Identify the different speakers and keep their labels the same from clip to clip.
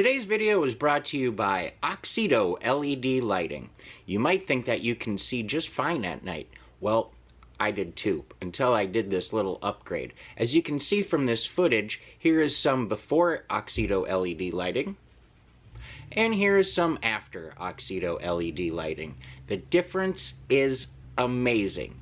Speaker 1: Today's video is brought to you by Oxido LED lighting. You might think that you can see just fine at night. Well, I did too, until I did this little upgrade. As you can see from this footage, here is some before Oxido LED lighting, and here is some after Oxido LED lighting. The difference is amazing.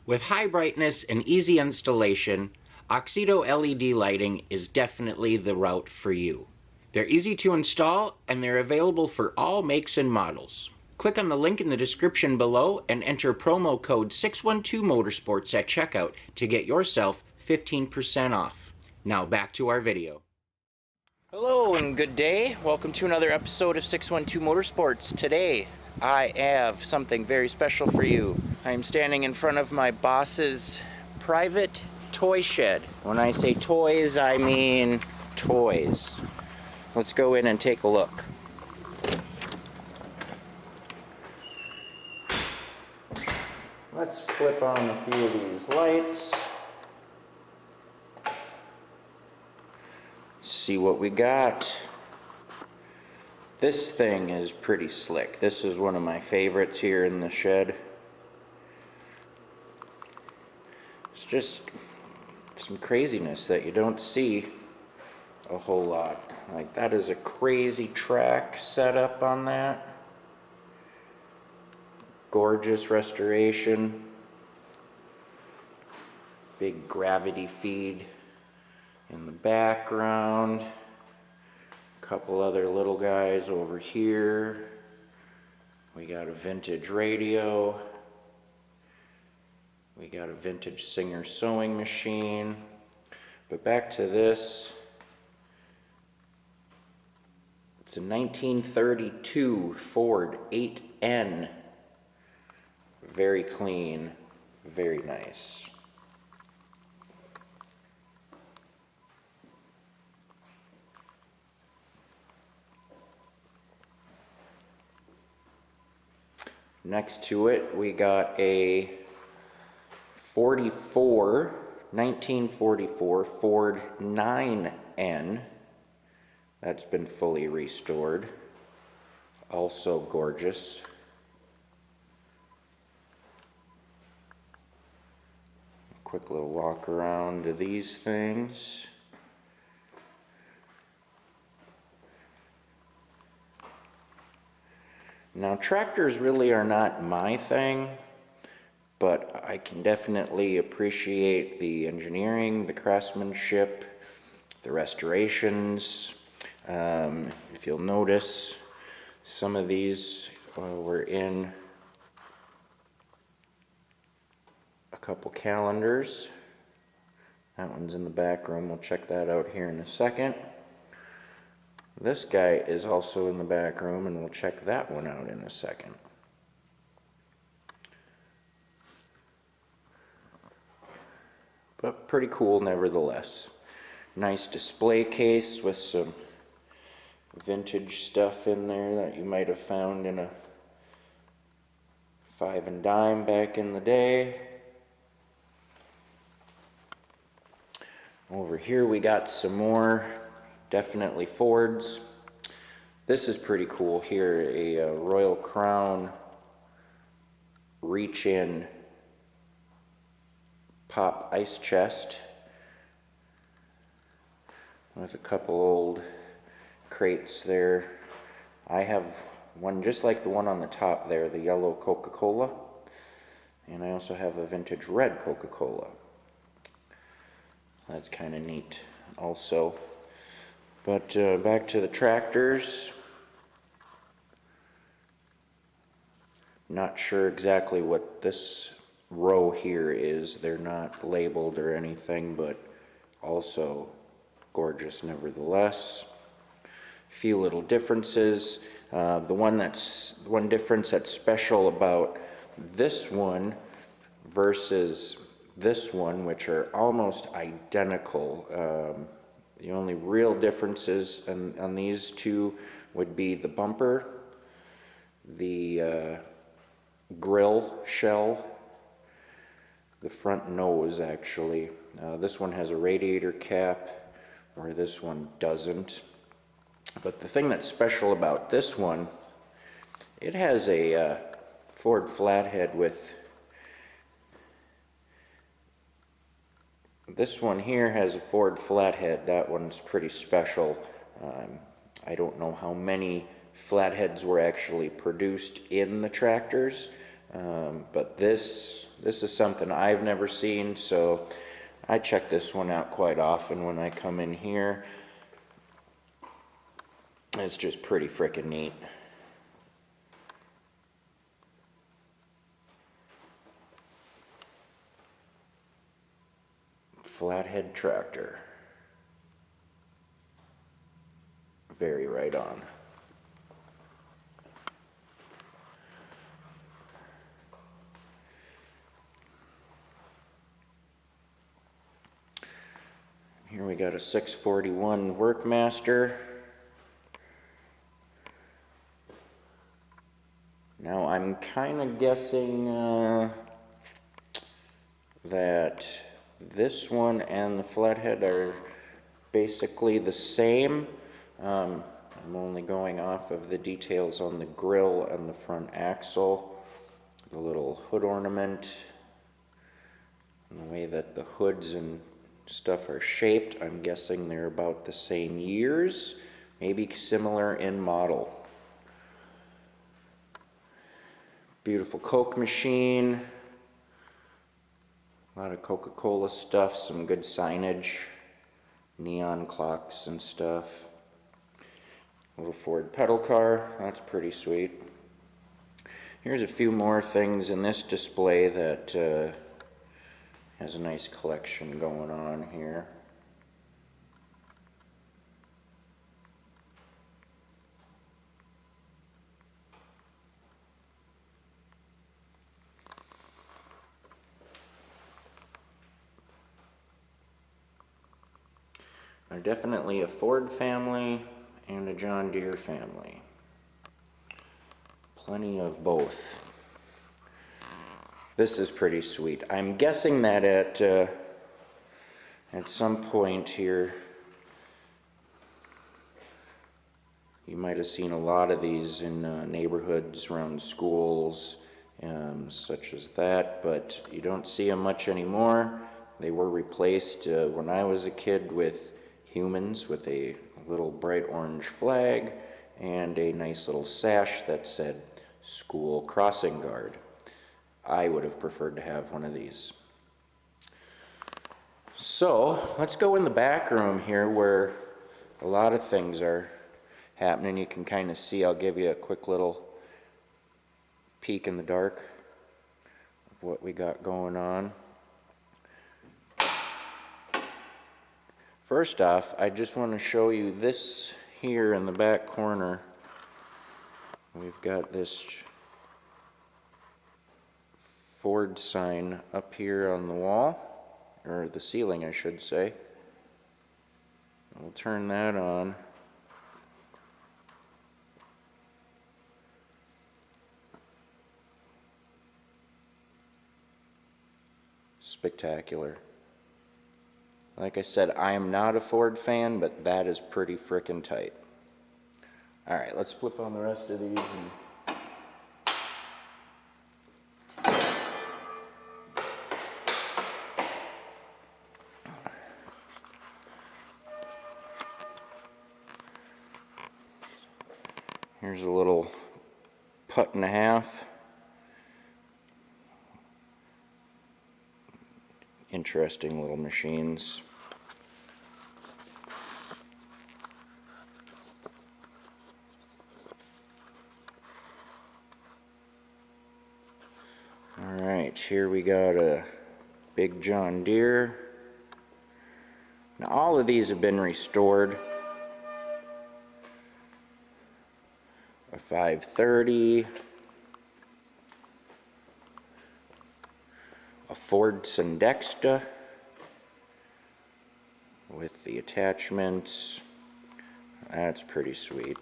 Speaker 1: With high brightness and easy installation, Oxido LED lighting is definitely the route for you. They're easy to install, and they're available for all makes and models. Click on the link in the description below and enter promo code 612motorsports at checkout to get yourself 15% off. Now back to our video. Hello and good day. Welcome to another episode of 612 Motorsports. Today I have something very special for you. I am standing in front of my boss's private toy shed. When I say toys, I mean toys. Let's go in and take a look. Let's flip on a few of these lights. See what we got. This thing is pretty slick. This is one of my favorites here in the shed. It's just some craziness that you don't see a whole lot. Like, that is a crazy track setup on that. Gorgeous restoration. Big gravity feed in the background. Couple other little guys over here. We got a vintage radio. We got a vintage Singer sewing machine. But back to this. It's a 1932 Ford 8N. Very clean, very nice. Next to it, we got a 1944 Ford 9N. That's been fully restored. Also gorgeous. A quick little walk around to these things. Now, tractors really are not my thing, but I can definitely appreciate the engineering, the craftsmanship, the restorations. If you'll notice, some of these were in a couple calendars. That one's in the back room. We'll check that out here in a second. This guy is also in the back room, and we'll check that one out in a second. But pretty cool nevertheless. Nice display case with some vintage stuff in there that you might have found in a 5 and dime back in the day. Over here we got some more, definitely Fords. This is pretty cool here, a Royal Crown reach-in pop ice chest with a couple old crates there. I have one just like the one on the top there, the yellow Coca-Cola, and I also have a vintage red Coca-Cola. That's kind of neat also. But back to the tractors. Not sure exactly what this row here is. They're not labeled or anything, but also gorgeous nevertheless. Few little differences. The one difference that's special about this one versus this one, which are almost identical. The only real differences on these two would be the bumper, the grill shell, the front nose actually. This one has a radiator cap, where this one doesn't. But the thing that's special about this one, it has a Ford flathead with, this one here has a Ford flathead. That one's pretty special. I don't know how many flatheads were actually produced in the tractors, but this is something I've never seen, so I check this one out quite often when I come in here. It's just pretty frickin' neat. Flathead tractor. Very right on. Here we got a 641 Workmaster. Now I'm kind of guessing that this one and the flathead are basically the same. I'm only going off of the details on the grill and the front axle, the little hood ornament, and the way that the hoods and stuff are shaped. I'm guessing they're about the same years, maybe similar in model. Beautiful Coke machine, a lot of Coca-Cola stuff, some good signage, neon clocks and stuff. Little Ford pedal car, that's pretty sweet. Here's a few more things in this display that has a nice collection going on here. They're definitely a Ford family and a John Deere family. Plenty of both. This is pretty sweet. I'm guessing that at some point here, you might have seen a lot of these in neighborhoods around schools, such as that, but you don't see them much anymore. They were replaced when I was a kid with humans with a little bright orange flag and a nice little sash that said School Crossing Guard. I would have preferred to have one of these. So let's go in the back room here where a lot of things are happening. You can kind of see, I'll give you a quick little peek in the dark of what we got going on. First off, I just want to show you this here in the back corner. We've got this Ford sign up here on the wall, or the ceiling I should say. We'll turn that on. Spectacular. Like I said, I am not a Ford fan, but that is pretty frickin' tight. Alright, let's flip on the rest of these and here's a little putt and a half. Interesting little machines. Alright, here we got a big John Deere. Now all of these have been restored. A 530. A Ford Sendexta with the attachments. That's pretty sweet.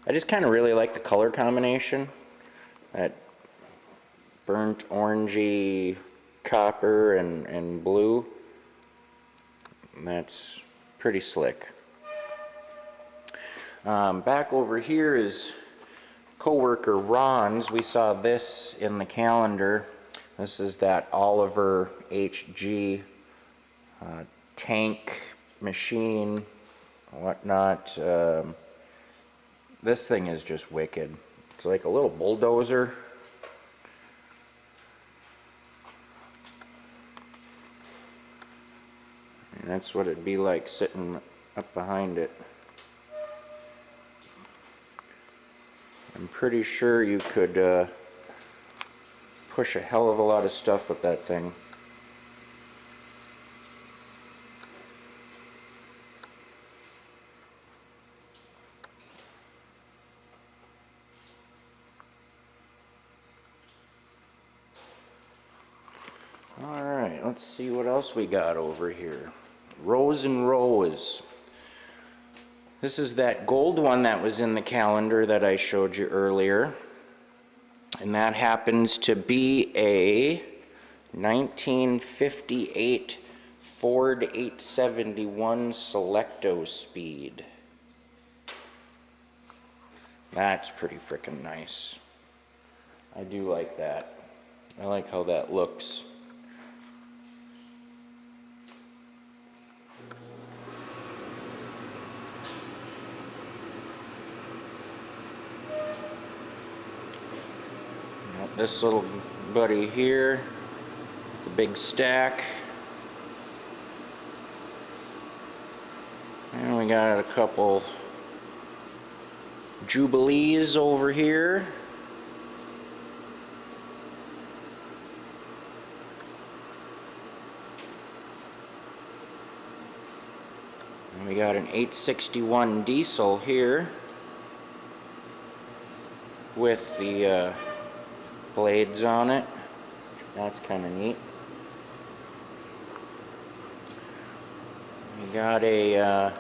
Speaker 1: I just kind of really like the color combination. That burnt orangey copper and blue. And that's pretty slick. Back over here is coworker Ron's. We saw this in the calendar. This is that Oliver HG tank machine, whatnot. This thing is just wicked. It's like a little bulldozer. And that's what it'd be like sitting up behind it. I'm pretty sure you could push a hell of a lot of stuff with that thing. Alright, let's see what else we got over here. Rows and rows. This is that gold one that was in the calendar that I showed you earlier. And that happens to be a 1958 Ford 871 Selecto Speed. That's pretty freaking nice. I do like that. I like how that looks. This little buddy here, the big stack. And we got a couple Jubilees over here. And we got an 861 diesel here with the blades on it. That's kind of neat. We got a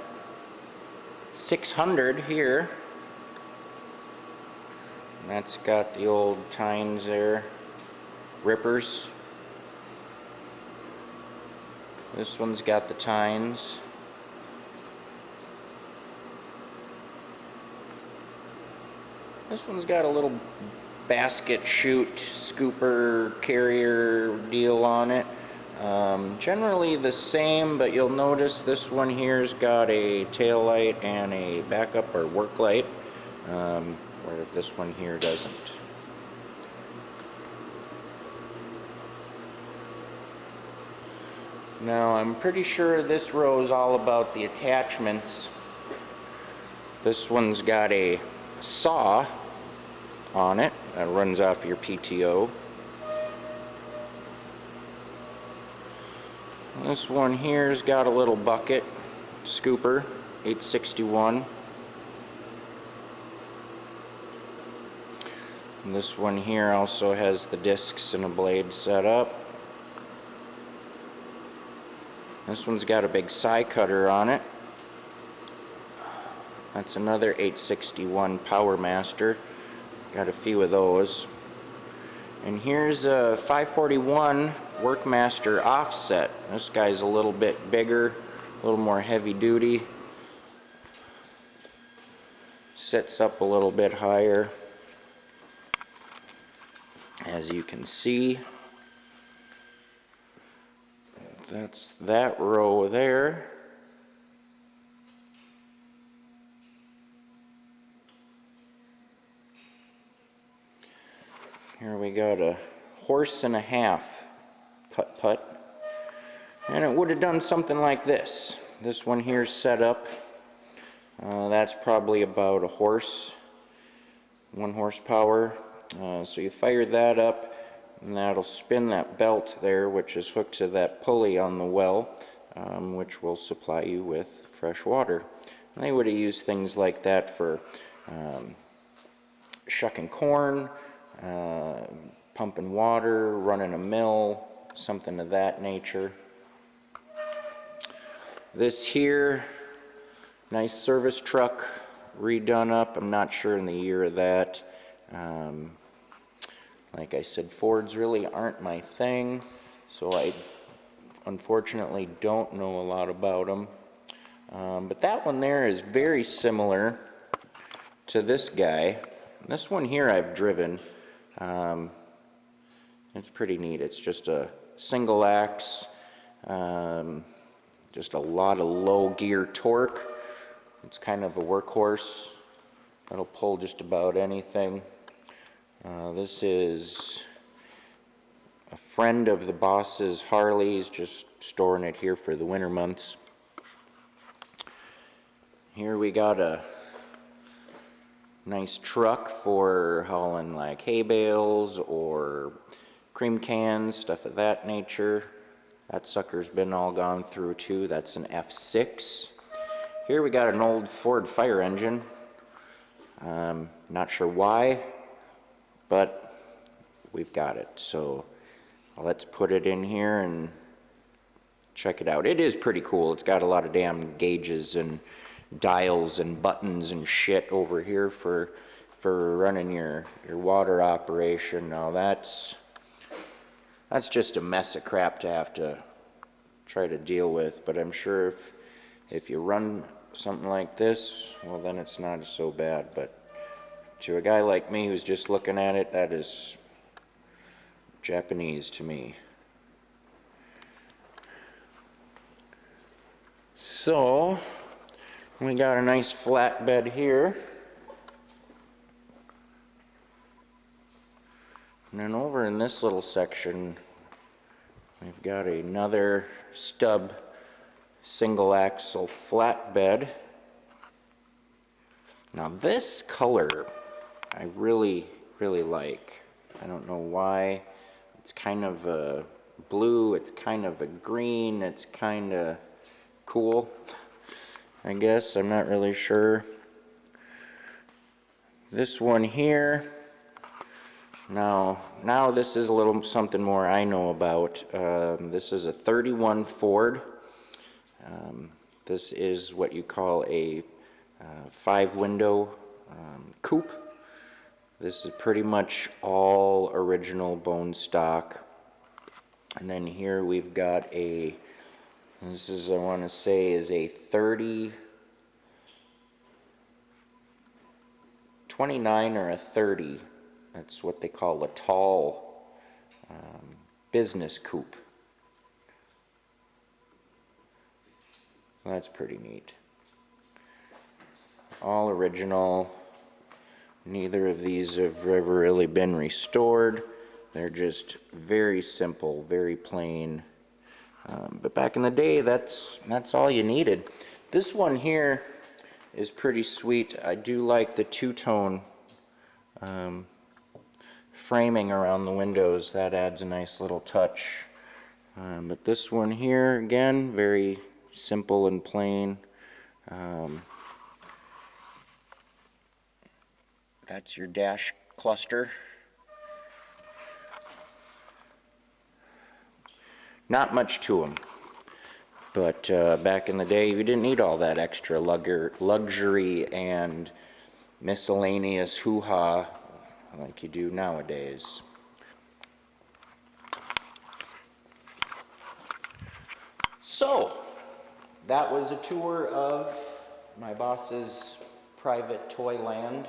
Speaker 1: 600 here. And that's got the old tines there, rippers. This one's got the tines. This one's got a little basket chute scooper carrier deal on it. Generally the same, but you'll notice this one here's got a tail light and a backup or work light, where this one here doesn't. Now I'm pretty sure this row is all about the attachments. This one's got a saw on it that runs off your PTO. This one here's got a little bucket scooper, 861. And this one here also has the discs and a blade set up. This one's got a big side cutter on it. That's another 861 Power Master. Got a few of those. And here's a 541 Workmaster offset. This guy's a little bit bigger, a little more heavy duty. Sits up a little bit higher, as you can see. That's that row there. Here we got a horse and a half putt-putt. And it would have done something like this. This one here's set up. That's probably about a horse, 1 horsepower. So you fire that up, and that'll spin that belt there, which is hooked to that pulley on the well, which will supply you with fresh water. And they would have used things like that for shucking corn, pumping water, running a mill, something of that nature. This here, nice service truck, redone up. I'm not sure in the year of that. Like I said, Fords really aren't my thing, so I unfortunately don't know a lot about them. But that one there is very similar to this guy. This one here I've driven. It's pretty neat. It's just a single axe, just a lot of low gear torque. It's kind of a workhorse. It'll pull just about anything. This is a friend of the boss's Harley. He's just storing it here for the winter months. Here we got a nice truck for hauling like hay bales or cream cans, stuff of that nature. That sucker's been all gone through too. That's an F6. Here we got an old Ford fire engine. Not sure why, but we've got it. So let's put it in here and check it out. It is pretty cool. It's got a lot of damn gauges and dials and buttons and shit over here for running your water operation. Now that's just a mess of crap to have to try to deal with, but I'm sure if you run something like this, well, then it's not so bad. But to a guy like me who's just looking at it, that is Japanese to me. So we got a nice flatbed here. And then over in this little section, we've got another stub single axle flatbed. Now this color I really like. I don't know why. It's kind of a blue, it's kind of a green, it's kind of cool, I guess. I'm not really sure. This one here, now this is a little something more I know about. This is a 31 Ford. This is what you call a 5-window coupe. This is pretty much all original bone stock. And then here we've got this is, I want to say, is a 29 or a 30. That's what they call a tall business coupe. That's pretty neat. All original. Neither of these have ever really been restored. They're just very simple, very plain. But back in the day, that's all you needed. This one here is pretty sweet. I do like the two-tone framing around the windows. That adds a nice little touch. But this one here, again, very simple and plain. That's your dash cluster. Not much to them, but back in the day you didn't need all that extra luxury and miscellaneous hoo-ha like you do nowadays. So that was a tour of my boss's private toy land.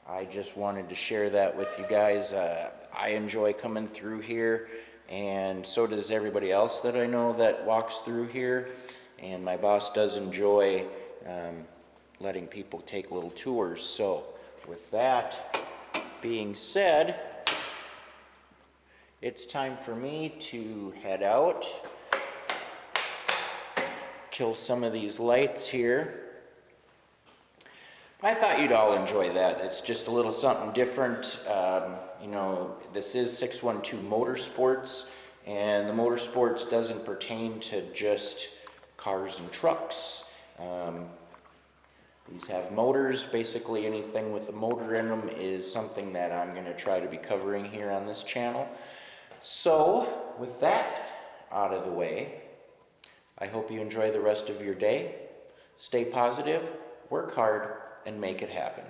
Speaker 1: I just wanted to share that with you guys. I enjoy coming through here, and so does everybody else that I know that walks through here. And my boss does enjoy letting people take little tours. So with that being said, it's time for me to head out, kill some of these lights here. I thought you'd all enjoy that. It's just a little something different. You know, this is 612 Motorsports, and the Motorsports doesn't pertain to just cars and trucks. These have motors. Basically anything with a motor in them is something that I'm going to try to be covering here on this channel. So with that out of the way, I hope you enjoy the rest of your day. Stay positive, work hard, and make it happen.